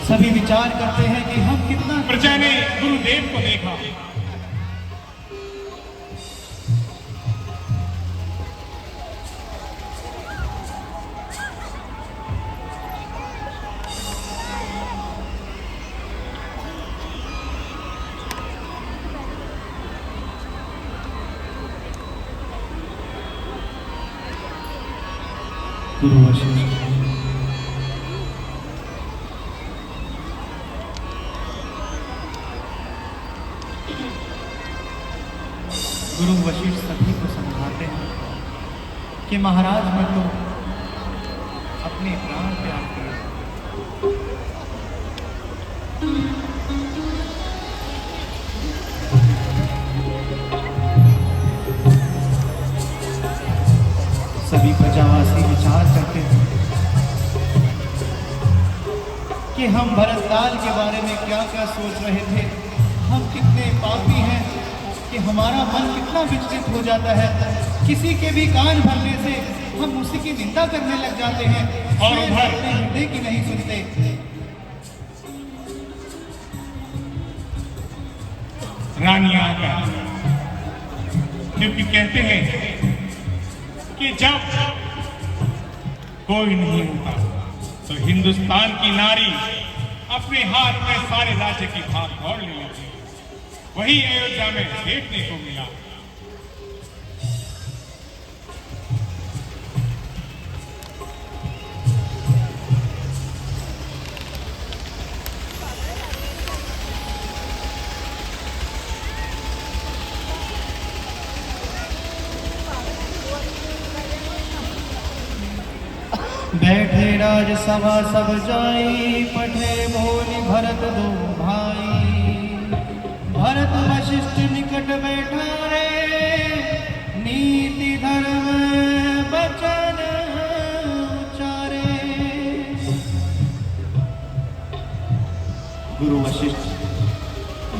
सभी विचार करते हैं कि हम कितना। प्रजा ने गुरुदेव को देखा। गुरु वशिष्ठ सभी को समझाते हैं कि महाराज ने तो अपने प्राण त्याग किए। सभी प्रजावासी विचार करते हैं कि हम भरतलाल के बारे में क्या क्या सोच रहे थे। हम कितने पापी हैं कि हमारा मन कितना विचलित हो जाता है। किसी के भी कान भरने से हम उसी की निंदा करने लग जाते हैं और अपने हृदय की नहीं सुनते। रानियां का, क्योंकि कहते हैं कि जब कोई नहीं होता तो हिंदुस्तान की नारी अपने हाथ में सारे राज्य की भाग दौड़ ले लेती है। वही अयोध्या में देखने को मिला। बैठे राजसभा सब जाई, पठे बोली भरत दो भाई। भरत वशिष्ठ निकट बैठा रे, नीति धर्म बचन उचारे। गुरु वशिष्ठ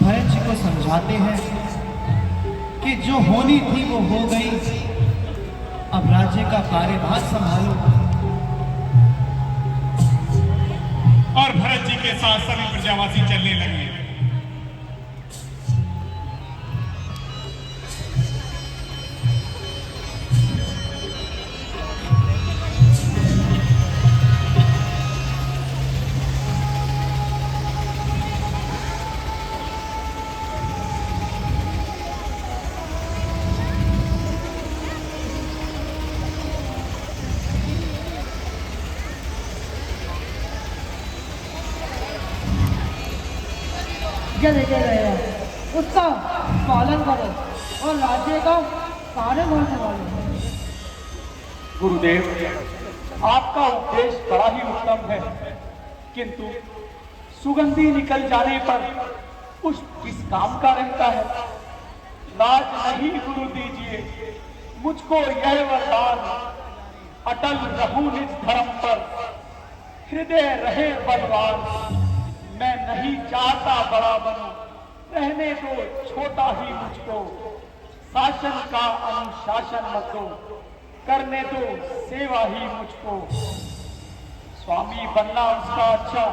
भरत जी को समझाते हैं कि जो होनी थी वो हो गई, अब राज्य का कार्यभार संभालो। और भरत जी के साथ सभी प्रजावासी चलने लगे। क्या देखे गए उसका पालन करो और राज्य का कार्यभार संभालो। गुरुदेव, आपका उपदेश बड़ा ही उत्तम है, किंतु सुगंधी निकल जाने पर पुष्प किस काम का रहता है। राज नहीं गुरु दीजिए मुझको यह वरदान, अटल रहूं निज धर्म पर, हृदय रहे बलवान। मैं नहीं चाहता बड़ा बनूं, रहने दो छोटा ही मुझको। शासन का अनुशासन मत दो, करने दो सेवा ही मुझको। स्वामी बनना उसका अच्छा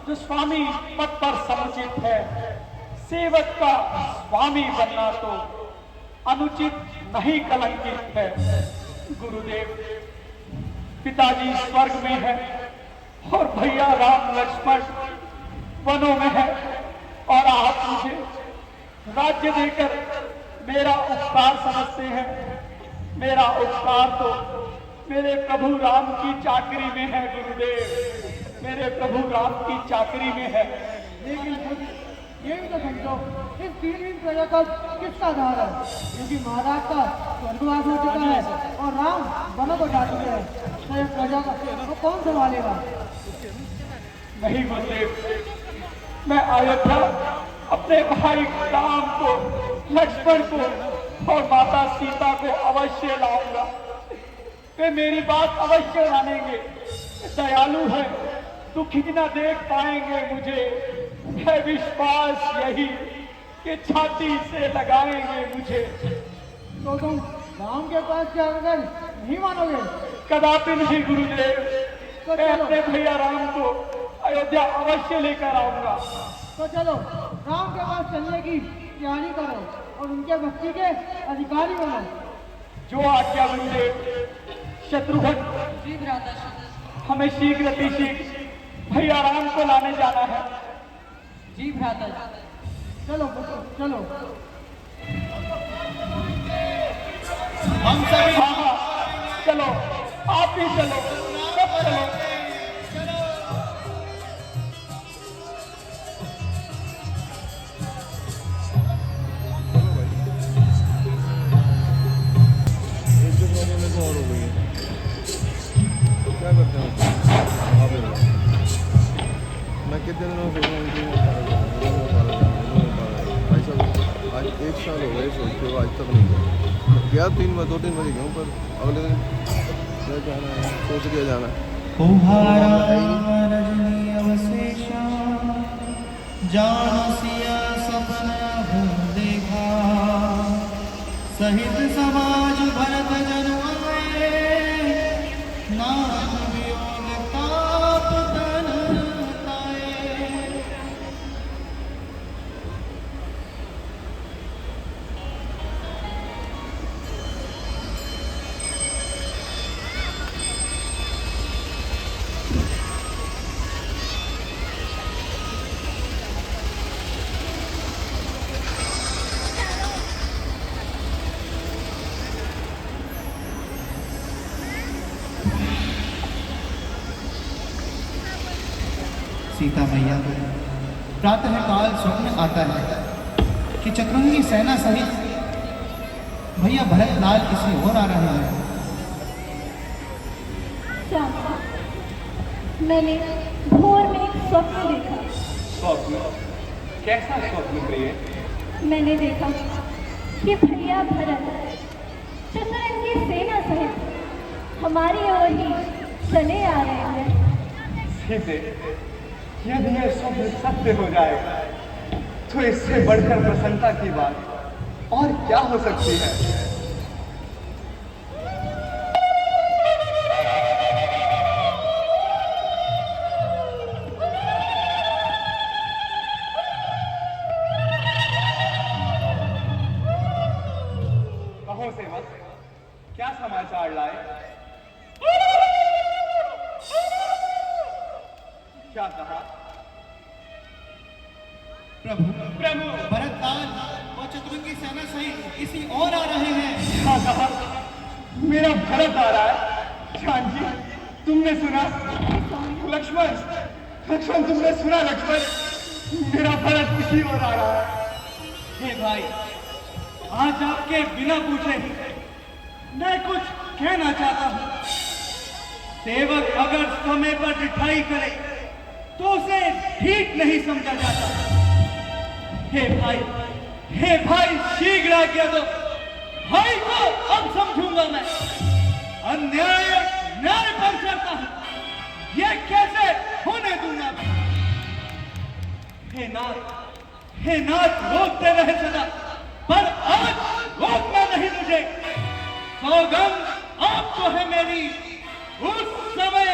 जो स्वामी पद पर समुचित है। सेवक का स्वामी बनना तो अनुचित नहीं कलंकित है। गुरुदेव, पिताजी स्वर्ग में है और भैया राम लक्ष्मण वनों में है, और आप मुझे राज्य देकर मेरा उपकार समझते हैं। मेरा उपकार तो मेरे प्रभु राम की चाकरी में है। गुरुदेव, मेरे प्रभु राम की चाकरी में है। लेकिन ये भी तो समझो, इस तीन प्रजा का किसका आधार है? क्योंकि महाराज का स्वर्गवास हो चुका है और राम वनों को जा चुके हैं, तो ये प्रजा का तो कौन संभालेगा? नहीं गुरुदेव, मैं अयोध्या अपने भाई राम को, लक्ष्मण को और माता सीता को अवश्य लाऊंगा। वे मेरी बात अवश्य मानेंगे। दयालु है, दुखी न देख पाएंगे मुझे। है विश्वास यही कि छाती से लगाएंगे मुझे। तो तुम राम के पास जाकर नहीं मानोगे? कदापि नहीं गुरुदेव। मैं अपने भैया राम को अयोध्या अवश्य लेकर आऊंगा। तो चलो राम के पास चलने की तैयारी करो और उनके बस्ती के अधिकारी बनो। जो आज्ञा गुरुदेव। शत्रुघ्न, जी भ्राता। हमें शीघ्र अतिशीघ्र भैया राम को लाने जाना है। जी भ्राता। चलो पुत्र चलो। हम सभी हाँ हाँ, चलो आप भी चलो, सब चलो। और हो गई है, क्या करते हैं मैं कितने दिनों से भाई साहब आज 1 साल हो गए सोचते हुए, आज तक नहीं गया। 2-3 बजे गया पर अगले दिन मैं जाना है, सोच लिया जाना है। रजनी अवशेषा जान सिया सपना देखा सहित समाज भरत जन नाम वियोग ताप तन ताए। सीता मैया को प्रातः काल स्वप्न आता है कि चक्रुंगी सेना सहित भैया भरत लाल किसी और आ रहे हैं। श्यामा, मैंने भोर में एक स्वप्न देखा। स्वप्न? कैसा स्वप्न प्रिय? मैंने देखा कि भैया भरत चतुरंगी सेना सहित हमारी ओर ही चले आ रहे हैं। सीते, यदि यह स्वप्न सत्य हो जाए तो इससे बढ़कर प्रसन्नता की बात और क्या हो सकती है। कहो सेवक, क्या समाचार लाए? क्या कहा? प्रभु प्रभु, भरत लाल और चतुरंगी सेना सहित किसी और आ रहे हैं। क्या कहा? मेरा भरत आ रहा है। जानकी, तुमने सुना? लक्ष्मण, लक्ष्मण तुमने सुना? लक्ष्मण, मेरा भरत किसी और आ रहा है। हे भाई, आज आपके बिना पूछे मैं कुछ कहना चाहता हूँ। सेवक अगर समय पर मिठाई करे तो उसे ठीक नहीं समझा जाता। हे भाई शीघ्र आज्ञा दो। भाई को अब समझूंगा मैं। अन्याय न्याय पर चलता हूँ, ये कैसे होने दूंगा मैं। हे नाथ रोकते रहे सदा, पर आज रोकना नहीं मुझे। सौगंध आपको है मेरी, उस समय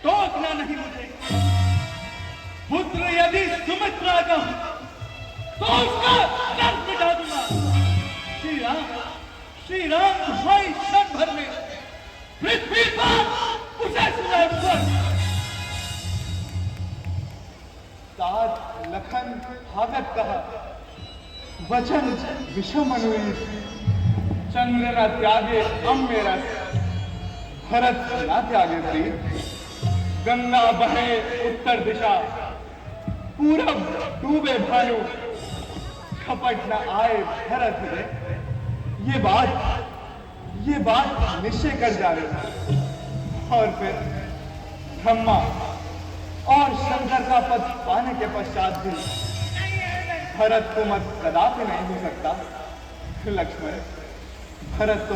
टोकना नहीं मुझे। पुत्र यदि सुमित्रा का हो तो उसका कर्ज मिटा दूंगा। श्री राम भाई क्षण भर में पृथ्वी पर उसे सुना। तात लखन भागत कहा, वचन विषम अनुईत। चंद्र न त्यागे अम्य रस, भरत न त्यागे प्रीत। गंगा बहे उत्तर दिशा, पूरब डूबे भानु। खपट न आए भरत में, ये बात निश्चय कर जाने। और फिर ब्रह्मा और शंकर का पद पाने के पश्चात भी भरत को मत कदापि नहीं हो सकता। लक्ष्मण, भरत तो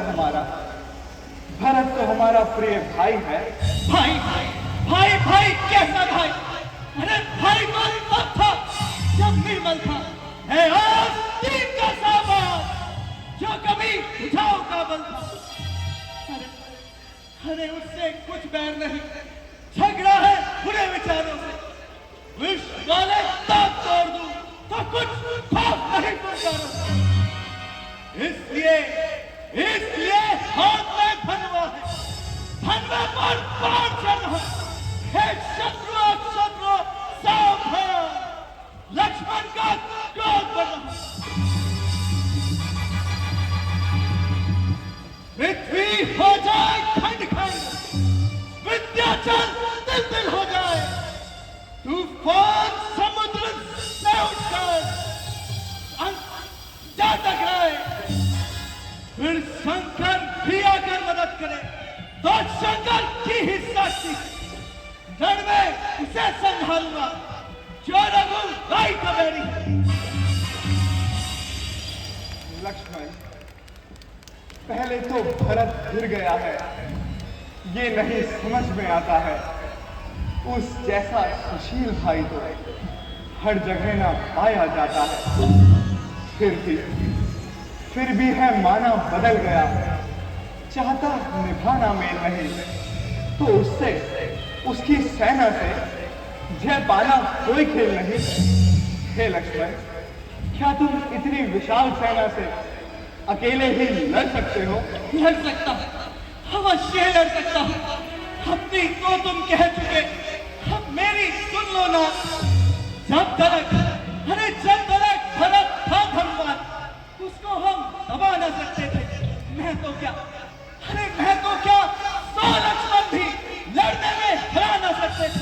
हमारा प्रिय भाई है। भाई कैसा भाई? अरे भाई तो तब था जब निर्मल था। है आज तीन का सामान जो कभी बुझाओ का बल था। अरे उससे कुछ बैर नहीं, झगड़ा है बुरे विचारों से। गले तक तोड़ दूं तो कुछ खौफ नहीं पड़ता। इसलिए हाथ में धनवा है, धनवा पर बाण चढ़ा। हे शत्रु सावधान, लक्ष्मण का क्रोध बढ़ा। पृथ्वी हो जाए खंड खंड, विंध्याचल तिल तिल हो जाए, तूफान समुद्र से उठकर जा टकराए, फिर शंकर भी आकर मदद करे तो शंकर की ही साक्षी रण में उसे संभालूंगा जो रघु भाई का बैरी। लक्ष्मण, पहले तो भरत गिर गया है, ये नहीं समझ में आता है। उस जैसा सुशील भाई तो हर जगह ना पाया जाता है। फिर भी है माना बदल गया, चाहता निभाना मेल नहीं तो उससे, उसकी सेना से जय पाना कोई खेल नहीं। हे लक्ष्मण, क्या तुम इतनी विशाल सेना से अकेले ही लड़ सकते हो? लड़ सकता हूं, अवश्य लड़ सकता हूं। अपनी तो तुम कह चुके, अब मेरी सुन लो ना। जब तक भरत था धनवान, उसको हम दबा न सकते थे। मैं तो क्या 100 लक्ष्मण भी लड़ने में हरा न सकते थे।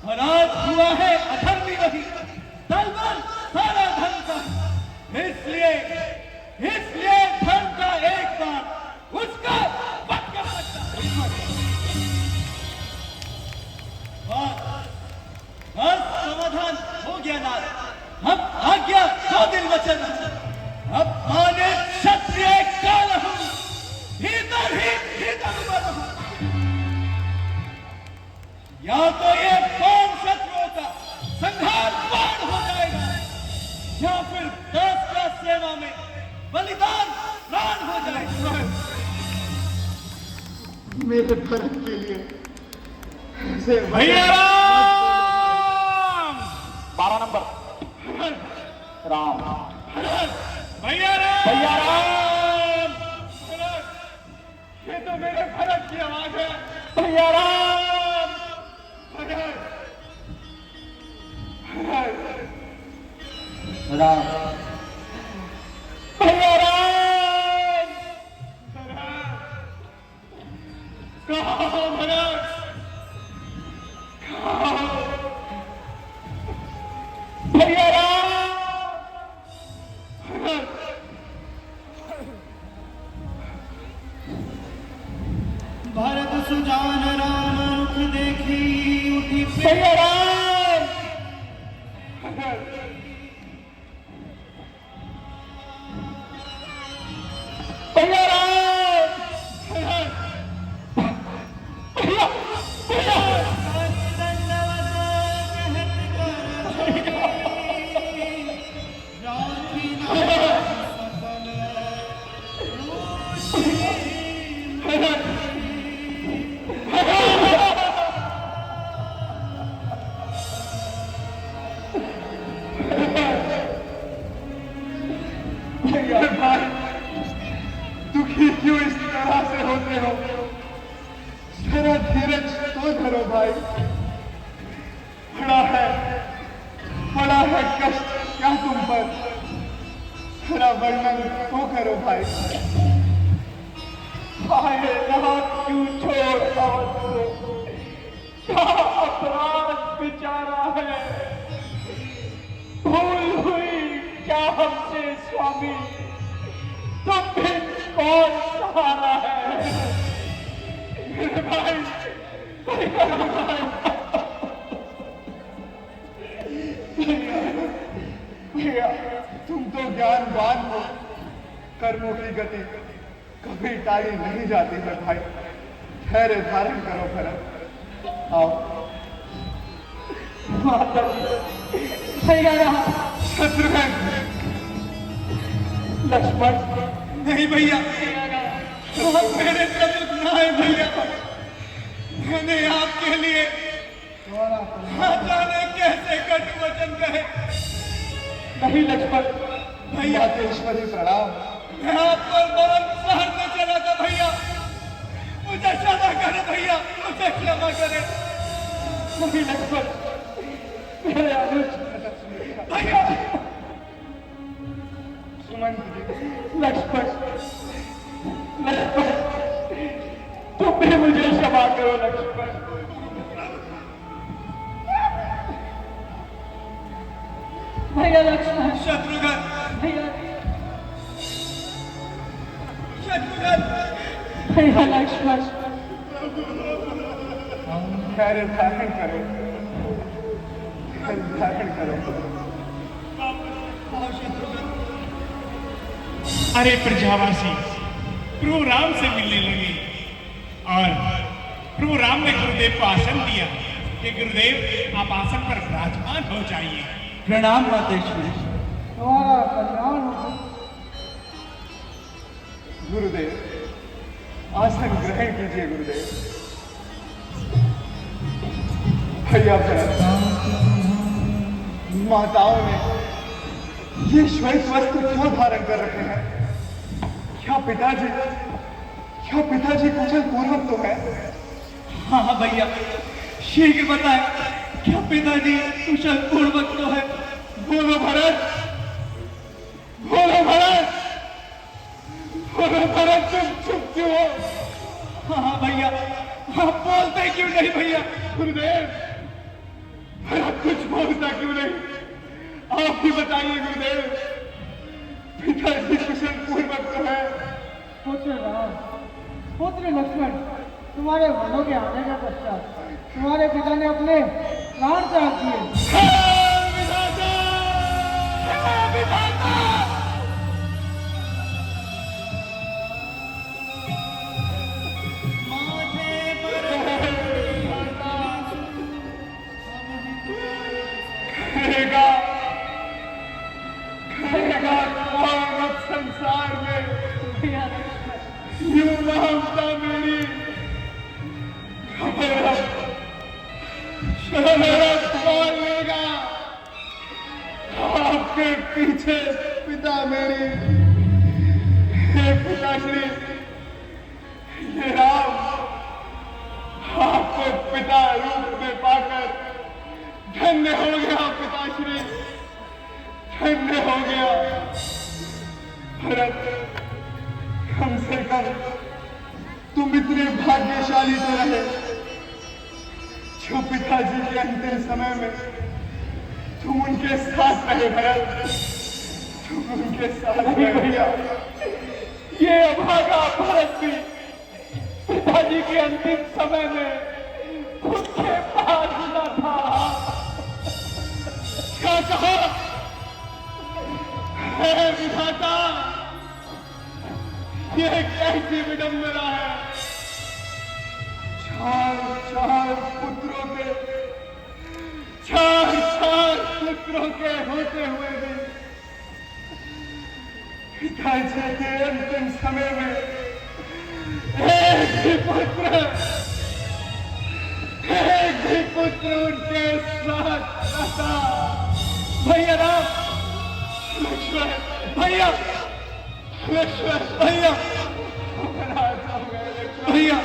पर आज हुआ है अधर्मी वही, दलबल सारा धन का। इसलिए धन का एक बार उसका वध कर सकता। बस समाधान हो गया ना। अब आज्ञा दो दिन वचन, अब माने क्षत्रिय काल हूं, भीतर ही भीतर रहूं। या तो ये कौन शत्रुओं का संहार बाण हो जाएगा, या फिर 10 का सेवा में बलिदान प्राण हो जाएगा। मेरे भरत के लिए भैया राम, 12 नंबर राम, भैया राम, भैया राम, ये तो मेरे भरत की आवाज है। भैया राम, राम, भैया राम, कहाँ भरत? भैया राम, भरत सुजान राम मुख देखी उठी भैया राम, भैया राम, भैया भैया भाई, दुखी क्यों इस तरह से होते हो? जरा धीरज तो धरो भाई। बड़ा है कष्ट क्या तुम पर? थोड़ा वर्णन तो करो भाई। आए रात क्यों छोड़ अवध को, क्या अपराध बेचारा है। भूल हुई क्या हमसे स्वामी, तुम भी कौन सहारा है। मेरे भाई, भैया तुम तो ज्ञानवान हो। कर्मों की गति कभी टाली नहीं जाती है भाई। धैर्य धारण करो भरत। आओ। शत्रुघ्न, लक्ष्मण, नहीं भैया, आप मेरे शत्रु ना है भैया। मैंने आपके लिए तुम्हारा कल्याण जाने कैसे कटु वचन कहे। नहीं लक्ष्मण, भैया मातेश्वरी प्रणाम। मैं आप पर बहुत शहर से चला था भैया, मुझे क्षमा करे भैया, मुझे क्षमा करे नहीं लक्ष्मण, मेरे अनुज भैया। सुमंत जी, लक्ष्मण, लक्ष्मण, तुम भी मुझे क्षमा करो लक्ष्मण। भैया लक्ष्मण, शत्रुघ्न, भैया शत्रुघ्न, भैया लक्ष्मण, धैर्य धारण करो, धैर्य धारण करो। अरे प्रजावासी प्रभु राम से मिलने लगे और प्रभु राम ने गुरुदेव को आसन दिया कि गुरुदेव आप आसन पर विराजमान हो जाइए। प्रणाम मातेश्वरी। तुम्हारा कल्याण हो। गुरुदेव, आसन ग्रहण कीजिए गुरुदेव। भैया भरत, माताओं ने ये श्वेत वस्त्र क्यों धारण कर रखे हैं? क्या पिताजी कुशल पूर्वक तो है? हाँ हाँ भैया, शीघ्र बताएं, क्या पिताजी कुशल पूर्वक तो है? बोलो भरत, बोलो भरत, बोलो भरत, तुम चुप क्यों हो? हाँ हाँ भैया, आप बोलते क्यों नहीं भैया? गुरुदेव, भरत कुछ बोलता क्यों नहीं? आप ही बताइए गुरुदेव, पिताजी कुशल पूर्वक तो है? पुत्र राम, पुत्र लक्ष्मण, तुम्हारे वनों के आने के पश्चात तुम्हारे पिता ने अपने प्राण त्याग दिए। विधाता! विधाता! कहेगा कौन अब संसार में भैया लक्ष्मण, यूं नामता मेरी शरत कौन लेगा? आपके पीछे पिता मेरी, हे पिताश्री, ये राम आपको पिता रूप में पाकर धन्य हो गया। पिताश्री धन्य हो गया। भरत, कम से कम तुम इतने भाग्यशाली तो रहे जो पिताजी के अंतिम समय में तुम उनके साथ रहे। भरत, तुम उनके साथ रहे। भैया, ये अभागा भरत भी पिताजी के अंतिम समय में उनके पास न था। क्या कहा? हे विधाता, यह कैसी विडंबना है? चार पुत्रों के होते हुए भी पिताजी के अंतिम समय में एक भी पुत्र उनके साथ रहता। भैया राम, लक्ष्मण, भैया, लक्ष्मण, भैया, नाराज हो गए लक्ष्मण। भैया,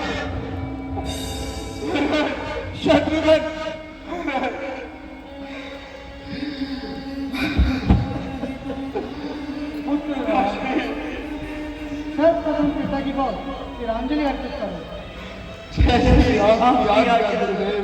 शत्रुघ्न, पुत्र राम, सर्वप्रथम पिताजी को तिलांजलि अर्पित करो। जय श्री राम की आज्ञा गुरुदेव।